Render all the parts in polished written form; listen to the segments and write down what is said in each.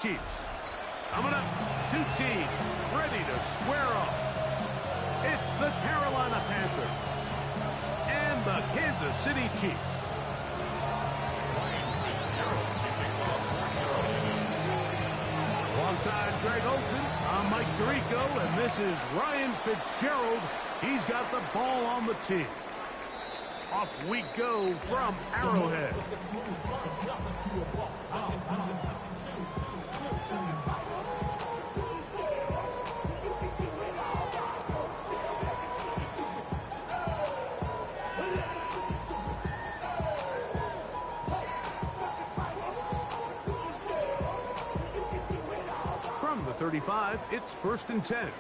Chiefs. Coming up, two teams ready to square off. It's the Carolina Panthers and the Kansas City Chiefs. Alongside Greg Olsen, I'm Mike Tirico, and this is Ryan Fitzgerald. He's got the ball on the tee. Off we go from Arrowhead. From the 35, it's 1st and 10.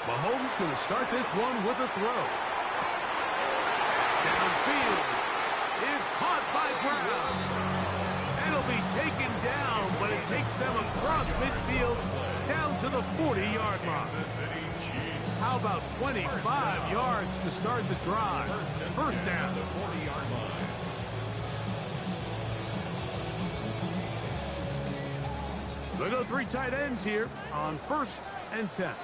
Mahomes going to start this one with a throw. Downfield is caught by Brown. It'll be taken down, but it takes them across midfield down to the 40-yard line. How about 25 yards to start the drive? First down. They go three tight ends here on 1st and 10.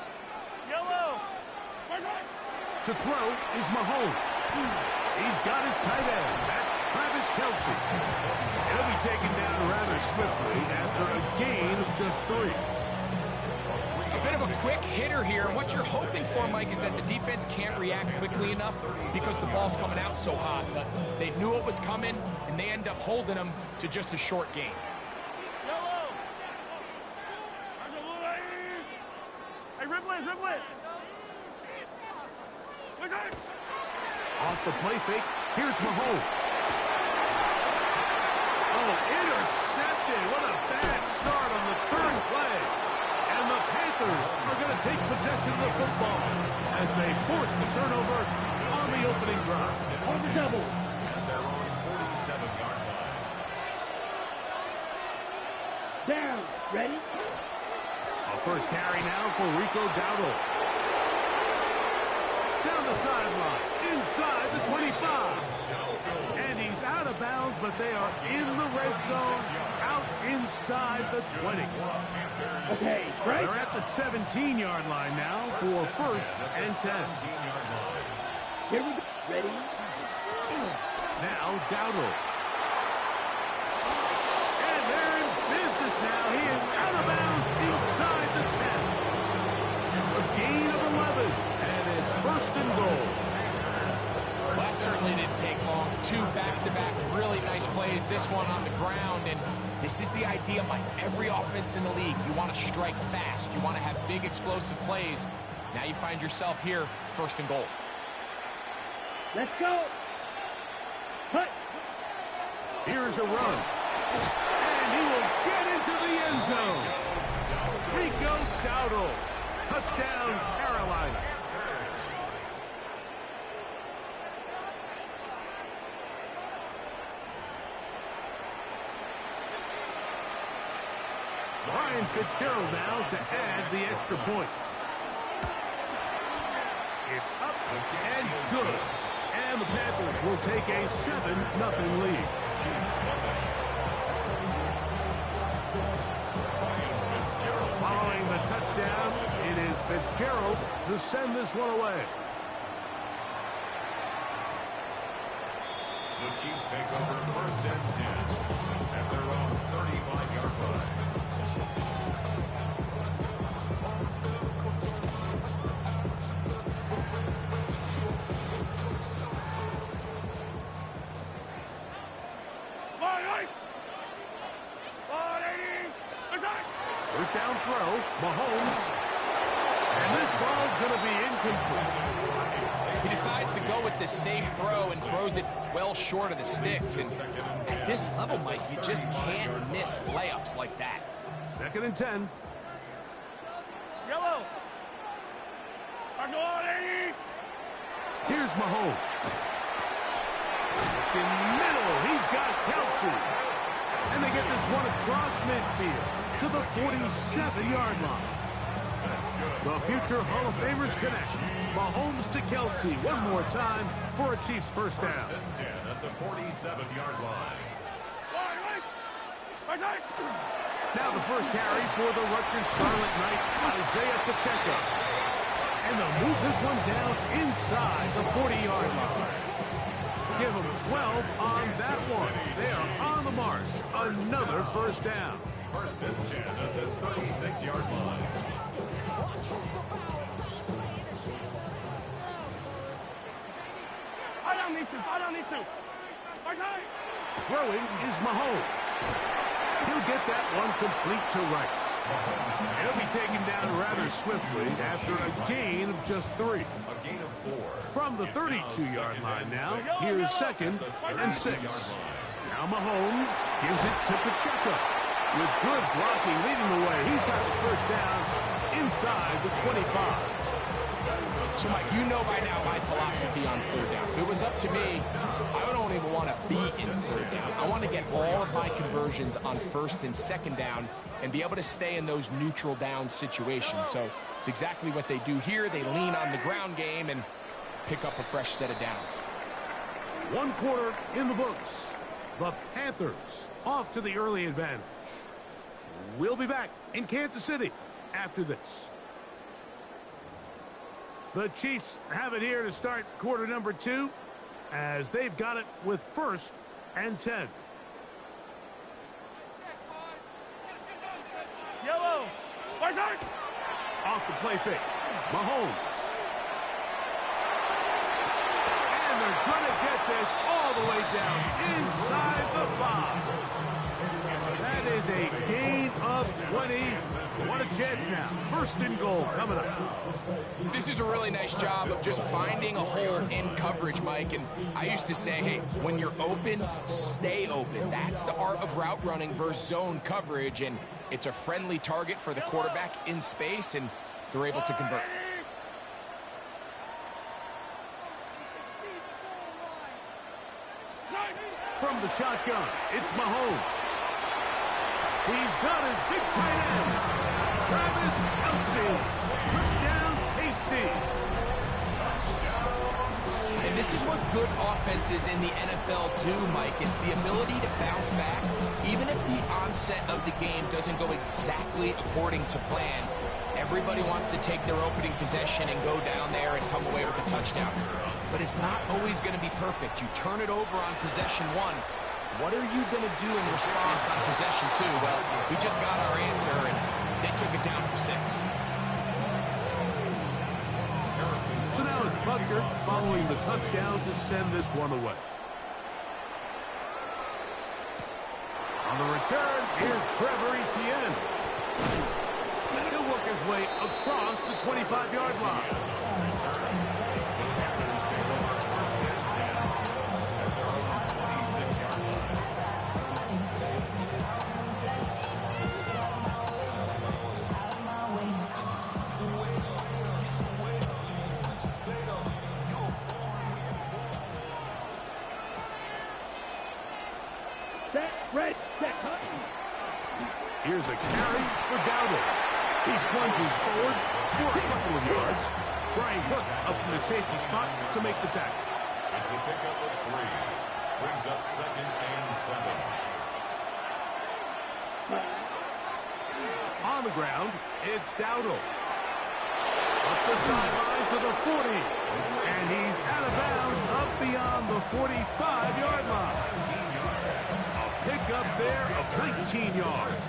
To throw is Mahomes. He's got his tight end. That's Travis Kelce. He'll be taken down rather swiftly after a gain of just 3. A bit of a quick hitter here. What you're hoping for, Mike, is that the defense can't react quickly enough because the ball's coming out so hot. But they knew it was coming, and they end up holding them to just a short gain. Off the play fake, here's Mahomes. Oh, intercepted. What a bad start on the 3rd play. And the Panthers are going to take possession of the football as they force the turnover on the opening drive. On the double. At their own 47-yard line. Down. Ready? A first carry now for Rico Dowdle. Down the sideline, inside the 25. And he's out of bounds, but they are in the red zone, out inside the 20. Okay, right? They're at the 17-yard line now for 1st and 10. Here we go. Ready? Now Dowdle. And they're in business now. He is out of bounds inside the 10. It's a gain of 11, and it's 1st and goal. Well, that certainly didn't take long. 2 back-to-back really nice plays. This one on the ground, and this is the idea, Mike. Every offense in the league, you want to strike fast. You want to have big, explosive plays. Now you find yourself here, 1st and goal. Let's go. Hut. Here's a run. And he will get into the end zone. Rico Dowdle. Touchdown, Carolina. Ryan Fitzgerald now to add the extra point. It's up and good. And the Panthers will take a 7-0 lead. Following the touchdown, it is Fitzgerald to send this one away. The Chiefs take over 1st and 10 at their own 35-yard line. First down throw, Mahomes. And this ball's going to be incomplete. He decides to go with the safe throw and throws it well short of the sticks. And at this level, Mike, you just can't miss layups like that. 2nd and 10. Yellow. Here's Mahomes. In the middle, he's got Kelce. And they get this one across midfield to the 47-yard line. The future Hall of Famers connect. Mahomes to Kelsey one more time for a Chiefs first down. First and 10 at the 47-yard line. Now the first carry for the Rutgers Scarlet Knight, Isaiah Pacheco. And they'll move this one down inside the 40-yard line. Give them 12 on that one. They are on the march. Another first down. First and 10 at the 36-yard line. Throwing is Mahomes. He'll get that one complete to Rice. He'll be taken down rather swiftly after a gain of just 3. A gain of 4. From the 32-yard line now, here's second and 6. Now Mahomes gives it to Pacheco. With good blocking leading the way, he's got the first down inside the 25. So, Mike, you know by now my philosophy on third down. If it was up to me, I don't even want to be in third down. I want to get all of my conversions on first and second down and be able to stay in those neutral down situations. So it's exactly what they do here. They lean on the ground game and pick up a fresh set of downs. 1 quarter in the books. The Panthers off to the early advantage. We'll be back in Kansas City after this. The Chiefs have it here to start quarter number 2 as they've got it with first and 10. Yellow. Off the play fake. Mahomes. And they're going to get this all the way down inside the 5. That is a gain of 20. What a chance now. First and goal coming up. This is a really nice job of just finding a hole in coverage, Mike. And I used to say, hey, when you're open, stay open. That's the art of route running versus zone coverage. And it's a friendly target for the quarterback in space, and they're able to convert. From the shotgun, it's Mahomes. He's got his big tight end, Travis Kelce. Touchdown, KC. And this is what good offenses in the NFL do, Mike. It's the ability to bounce back, even if the onset of the game doesn't go exactly according to plan. Everybody wants to take their opening possession and go down there and come away with a touchdown. But it's not always going to be perfect. You turn it over on possession 1. What are you going to do in response on possession 2? Well, we just got our answer, and they took it down for 6. So now it's Butker following the touchdown to send this one away. On the return, here's Trevor Etienne. He'll work his way across the 25-yard line. Red, set. Here's a carry for Dowdle. He plunges forward for a couple of yards. Brian Cook up in the safety spot to make the tackle. It's a pickup of 3. Brings up second and 7. On the ground, it's Dowdle. Up the sideline to the 40. And he's out of bounds up beyond the 45-yard line. Pick up there of 19 yards.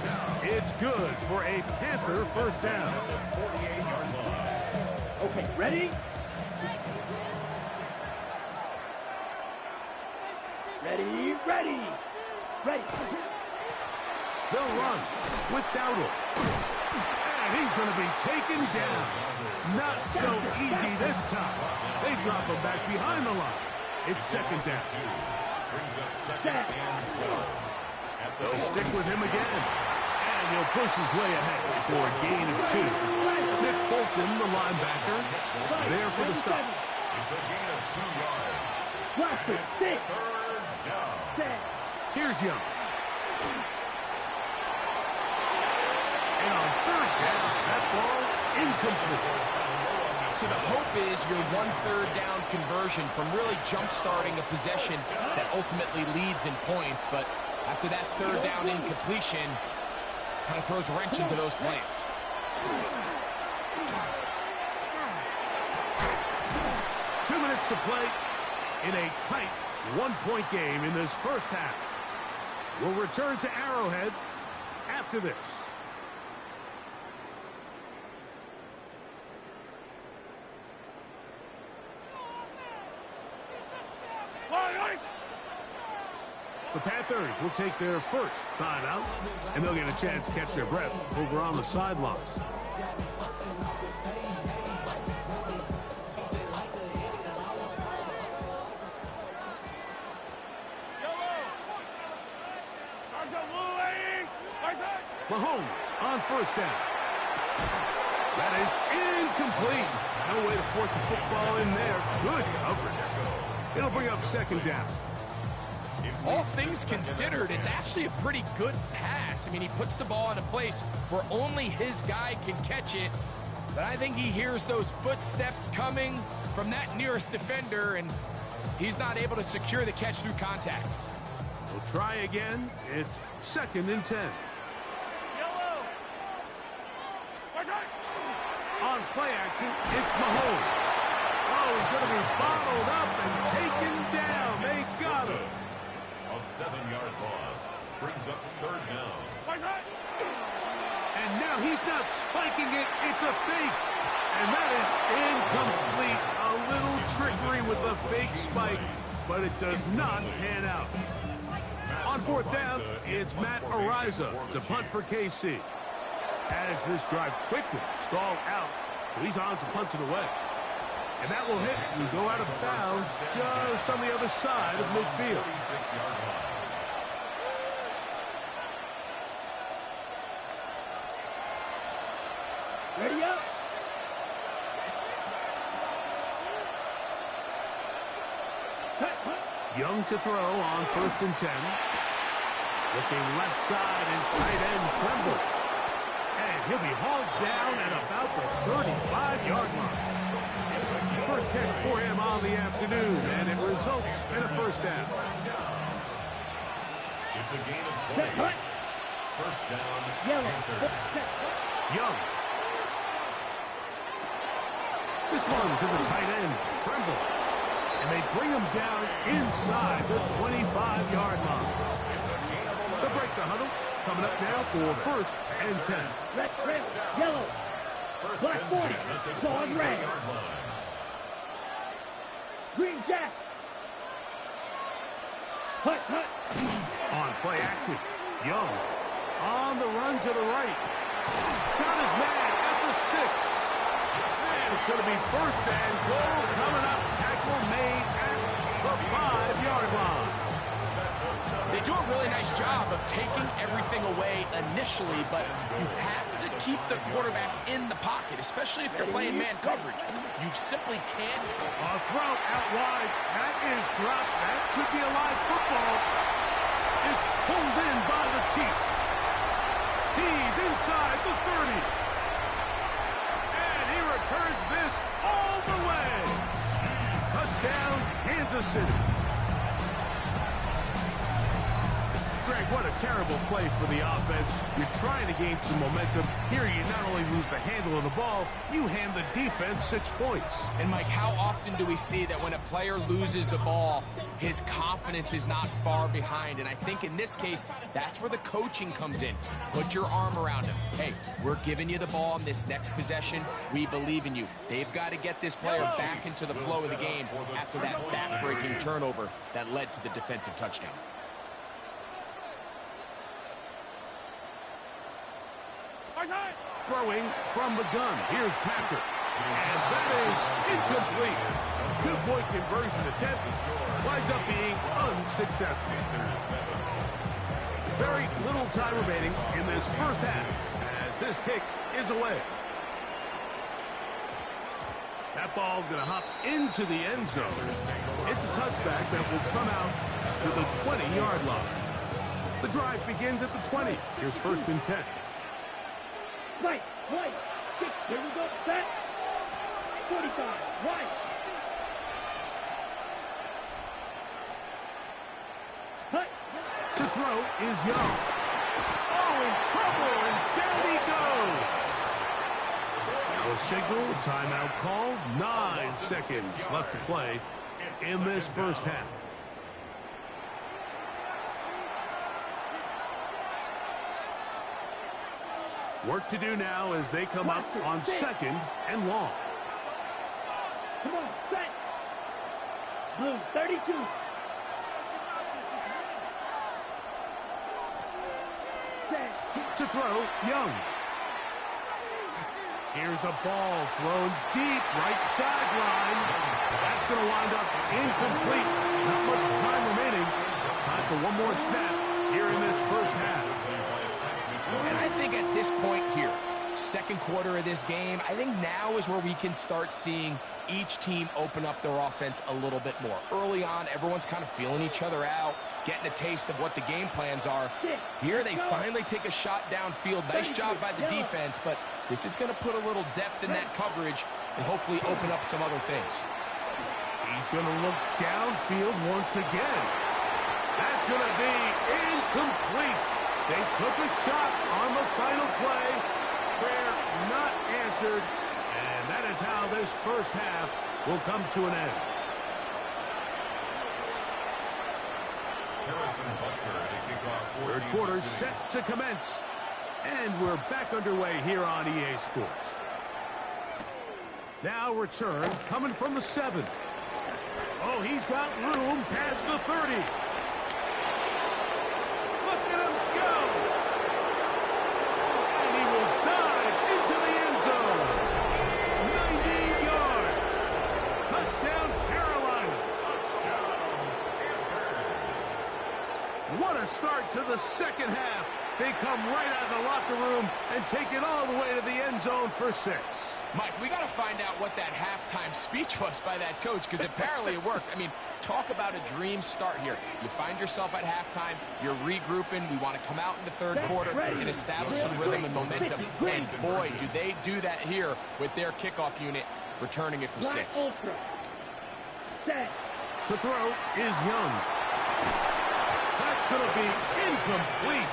It's good for a Panther first down. Okay, ready? Ready, ready. Ready. They'll run with Dowdle. And he's going to be taken down. Not so easy this time. They drop him back behind the line. It's second down. Brings up second and 12. They'll stick with him again. And he'll push his way ahead for a gain of 2. Nick Bolton, the linebacker, there for the stop. It's a gain of 2 yards. Watch it. 6. Third down. Set. Here's Young. And on third down, that ball incomplete. So the hope is your 1/3 down conversion from really jump-starting a possession that ultimately leads in points. But after that 3rd down incompletion, kind of throws a wrench into those plans. Two minutes to play in a tight one-point game in this first half. We'll return to Arrowhead after this. The Panthers will take their first timeout, and they'll get a chance to catch their breath over on the sidelines. Mahomes on first down. That is incomplete. No way to force the football in there. Good coverage. It'll bring up 2nd down. All things considered, it's actually a pretty good pass. I mean, he puts the ball in a place where only his guy can catch it. But I think he hears those footsteps coming from that nearest defender, and he's not able to secure the catch through contact. We'll try again. It's 2nd and 10. On play action, it's Mahomes. Oh, he's going to be bottled up and taken down. They got him. A 7-yard loss brings up 3rd down. And now he's not spiking it. It's a fake. And that is incomplete. A little trickery with the fake spike, but it does not pan out. On 4th down, it's Matt Ariza to punt for KC. As this drive quickly stalled out, so he's on to punt it away. And that will hit and go out of bounds just on the other side of midfield. 36-yard line. Ready up. Young to throw on 1st and 10. Looking left side is tight end Tremble. And he'll be hauled down at about the 35-yard line. First catch for him on the afternoon, and it results in a 1st down. It's a gain of 20. 1st down, Panthers. Young. This one to the tight end, Tremble. And they bring him down inside the 25-yard line. They'll break the huddle. Coming up now for 1st and 10. Red, yellow. Black 40. Dog red. Green jack. Hut. On play action, Young. On the run to the right. Got his man at the 6. And it's going to be 1st and goal coming up. Tackle made at the 5-yard line. They do a really nice job of taking everything away initially, but you have to keep the quarterback in the pocket, especially if you're playing man coverage. You simply can't. A throw out wide. That is dropped. That could be a live football. It's pulled in by the Chiefs. He's inside the 30. And he returns this all the way. Touchdown, Kansas City. Greg, what a terrible play for the offense. You're trying to gain some momentum. Here you not only lose the handle of the ball, you hand the defense 6 points. And Mike, how often do we see that when a player loses the ball, his confidence is not far behind? And I think in this case, that's where the coaching comes in. Put your arm around him. Hey, we're giving you the ball on this next possession. We believe in you. They've got to get this player back into the flow of the game after that back-breaking turnover that led to the defensive touchdown. Throwing from the gun. Here's Patrick. And that is incomplete. 2-point conversion attempt winds up being unsuccessful. Very little time remaining in this first half as this kick is away. That ball going to hop into the end zone. It's a touchback that will come out to the 20-yard line. The drive begins at the 20. Here's 1st and 10. Right. Here we go. Set. 45. Right. Cut. To throw is Young. Oh, in trouble, and down he goes. Now a signal, timeout call. 9 seconds left to play in this first half. Work to do now as they come up on 2nd and long. Come on, set. Blue, 32. Set. To throw, Young. Here's a ball thrown deep, right sideline. That's going to wind up incomplete. Not much time remaining. Time for one more snap here in this first half. And I think at this point here, second quarter of this game, I think now is where we can start seeing each team open up their offense a little bit more. Early on, everyone's kind of feeling each other out, getting a taste of what the game plans are. Here they finally take a shot downfield. Nice job by the defense, but this is going to put a little depth in that coverage and hopefully open up some other things. He's going to look downfield once again. That's going to be incomplete. They took a shot on the final play. Prayer not answered. And that is how this first half will come to an end. Third quarter set to commence. And we're back underway here on EA Sports. Now return coming from the 7. Oh, he's got room past the 30. Look at him go. And he will dive into the end zone. 90 yards. Touchdown, Carolina. What a start to the second half. They come right out of the locker room and take it all the way to the end zone for 6. Mike, we got to find out what that halftime speech was by that coach, because apparently it worked. I mean, talk about a dream start here. You find yourself at halftime, you're regrouping, we want to come out in the third quarter and establish some rhythm and momentum. And boy, do they do that here with their kickoff unit, returning it for 6. To throw is Young. That's going to be incomplete.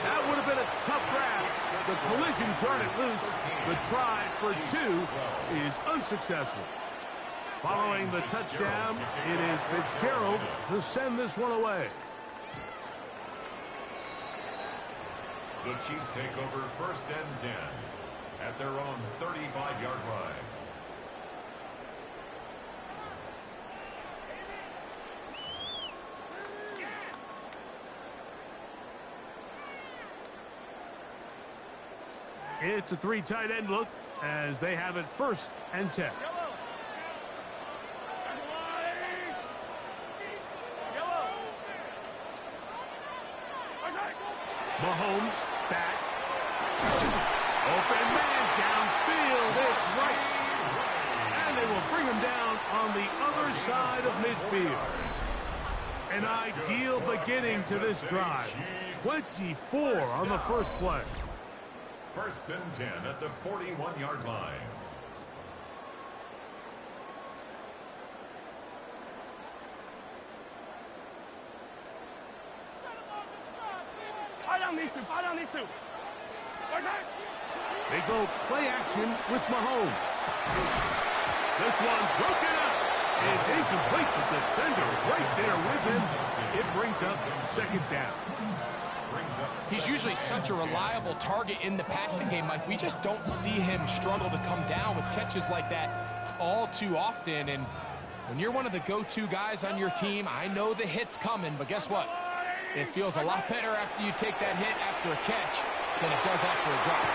That would have been a tough grab. The collision turned it loose. The try for 2 is unsuccessful. Following the touchdown, it is Fitzgerald to send this one away. The Chiefs take over 1st and 10 at their own 35-yard line. It's a 3 tight end look as they have it 1st and 10. Mahomes back. Open man downfield. It's right. And they will bring him down on the other side of midfield. An ideal beginning to this drive. 24 on the first play. 1st and 10 at the 41-yard line. Fight on these two. They go play action with Mahomes. This one broken up. It's incomplete. The defender is right there with him. It brings up 2nd down. He's usually such a reliable target in the passing game, Mike. We just don't see him struggle to come down with catches like that all too often. And when you're one of the go-to guys on your team, I know the hit's coming, but guess what? It feels a lot better after you take that hit after a catch than it does after a drop.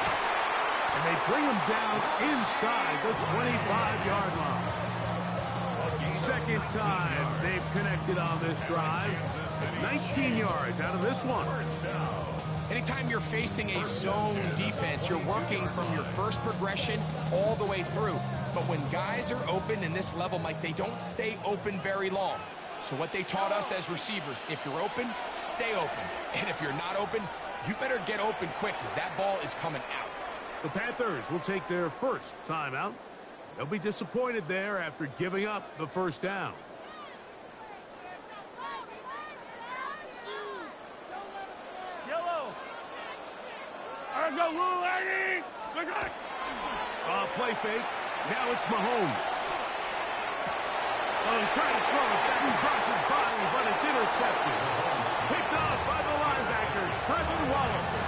And they bring him down inside the 25-yard line. 2nd time they've connected on this drive. 19 yards out of this one. Anytime you're facing a zone defense, you're working from your first progression all the way through. But when guys are open in this level, Mike, they don't stay open very long. So what they taught us as receivers, if you're open, stay open. And if you're not open, you better get open quick because that ball is coming out. The Panthers will take their 1st timeout. They'll be disappointed there after giving up the first down. Yellow. Go, Lou, Eddie. Play fake. Now it's Mahomes. Oh, trying to throw it back across his body, but it's intercepted. Picked off by the linebacker, Trevor Wallace.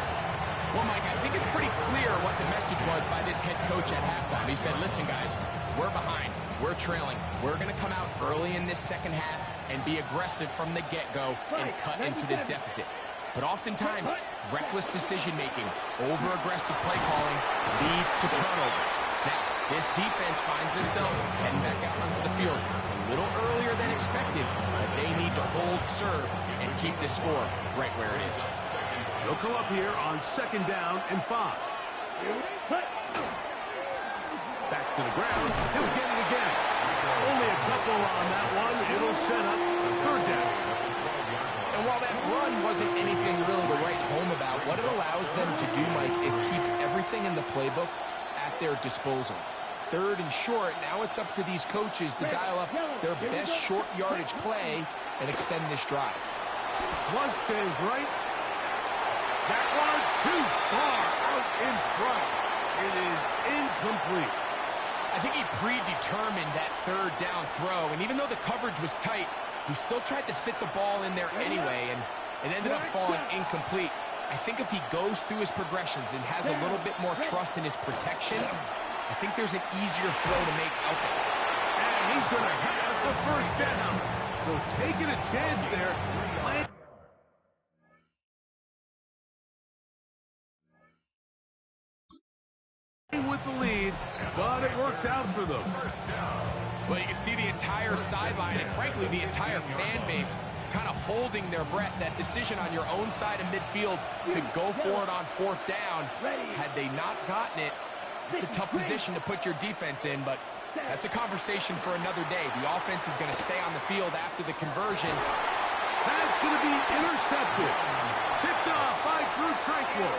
Well, Mike, I think it's pretty clear what the message was by this head coach at halftime. He said, listen, guys, we're behind. We're trailing. We're going to come out early in this second half and be aggressive from the get-go and cut into this deficit. But oftentimes, reckless decision-making, over-aggressive play calling leads to turnovers. Now, this defense finds themselves heading back out onto the field a little earlier than expected, but they need to hold serve and keep this score right where it is. They'll come up here on 2nd down and 5. Back to the ground. He'll get it again. Only a couple on that one. It'll set up 3rd down. And while that run wasn't anything really to write home about, what it allows them to do, Mike, is keep everything in the playbook at their disposal. 3rd and short, now it's up to these coaches to dial up their best short yardage play and extend this drive. Flush to his right. That one too far out in front. It is incomplete. I think he predetermined that 3rd down throw, and even though the coverage was tight, he still tried to fit the ball in there anyway, and it ended up falling incomplete. I think if he goes through his progressions and has a little bit more trust in his protection, I think there's an easier throw to make out there. And he's going to have the 1st down. So taking a chance there. With the lead, but it works out for them. Well, you can see the entire sideline and, frankly, the entire fan base kind of holding their breath. That decision on your own side of midfield to go for it on 4th down, had they not gotten it, it's a tough position to put your defense in, but that's a conversation for another day. The offense is going to stay on the field after the conversion. That's going to be intercepted. Picked off by Drew Tranquil.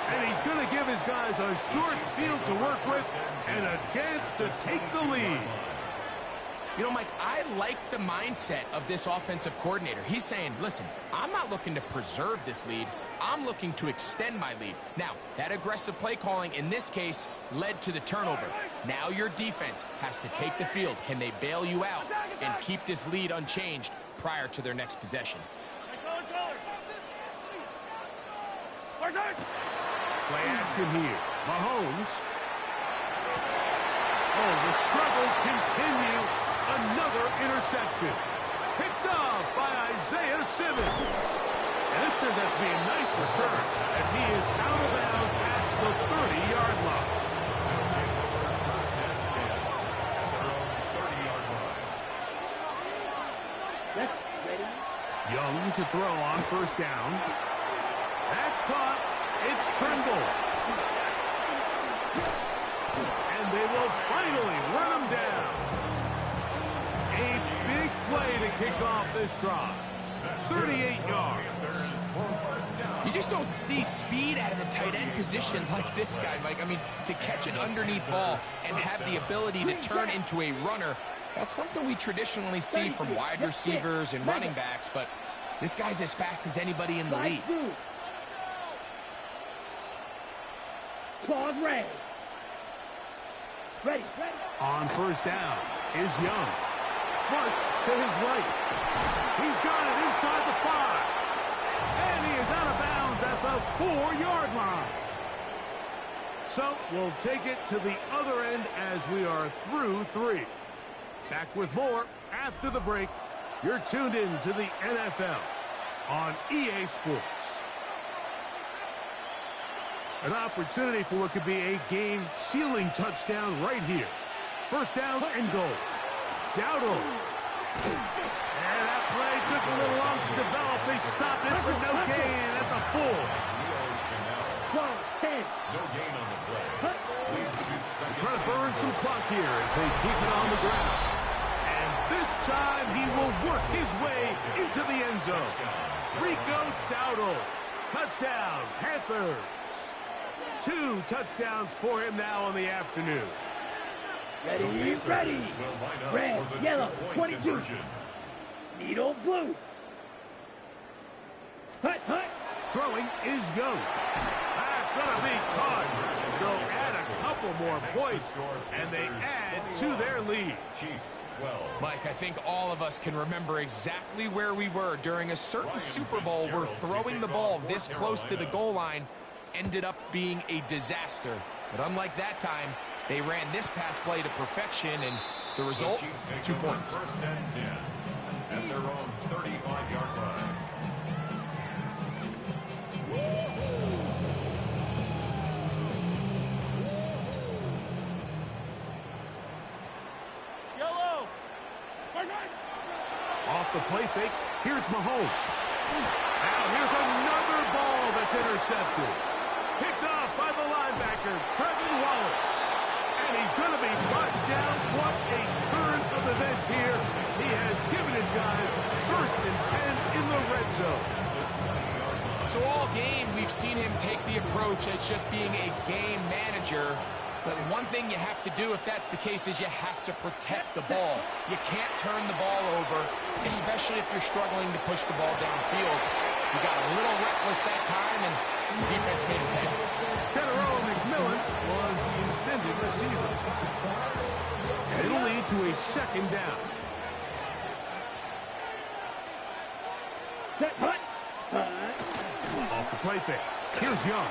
And he's going to give his guys a short field to work with and a chance to take the lead. You know, Mike, I like the mindset of this offensive coordinator. He's saying, listen, I'm not looking to preserve this lead. I'm looking to extend my lead. Now, that aggressive play calling in this case led to the turnover. Now your defense has to take the field. Can they bail you out and keep this lead unchanged prior to their next possession? Play action here. Mahomes. Oh, the struggles continue. Another interception. Picked off by Isaiah Simmons. And this turns out to be a nice return as he is out of bounds at the 30-yard line. Young to throw on 1st down. That's caught. It's Trimble. And they will finally run him down. A big play to kick off this drive. 38 yards. You just don't see speed out of the tight end position like this guy, Mike. I mean, to catch an underneath ball and have the ability to turn into a runner, that's something we traditionally see from wide receivers and running backs, but this guy's as fast as anybody in the league. Claude Ray. Ready. On 1st down is Young. Flush to his right. He's got it inside the 5. And he is out of bounds at the 4-yard line. So we'll take it to the other end as we are through 3. Back with more after the break. You're tuned in to the NFL on EA Sports. An opportunity for what could be a game-sealing touchdown right here. 1st down and goal. Dowdle. And that play took a little long to develop. They stopped it for no gain at the 4. No gain on the play. Leads to 2nd. Trying to burn some clock here as they keep it on the ground. And this time he will work his way into the end zone. Rico Dowdle. Touchdown, Panthers. 2 touchdowns for him now on the afternoon. Ready, ready. Red, yellow, 22. Needle, blue. Hut, hut. Throwing is go. That's going to be caught. So add a couple more points, and they add to their lead. Chiefs 12. Mike, I think all of us can remember exactly where we were during a certain Super Bowl where throwing the ball this close to the goal line ended up being a disaster. But unlike that time, they ran this pass play to perfection, and the result, 2 points. First and 10 at their own 35-yard line. Yellow. Off the play fake, here's Mahomes. Now here's another ball that's intercepted. Picked off by the linebacker, Trevin Wallace. And he's going to be brought down. What a turn of events here. He has given his guys first and 10 in the red zone. So all game, we've seen him take the approach as just being a game manager. But one thing you have to do if that's the case is you have to protect the ball. You can't turn the ball over, especially if you're struggling to push the ball downfield. He got a little reckless that time, and the defense made him pay. Center McMillan was the intended receiver. And it'll lead to a second down. Set, hut. Off the play fake. Here's Young.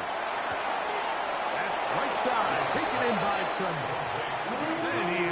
That's right side. Taken in by Tremble. And he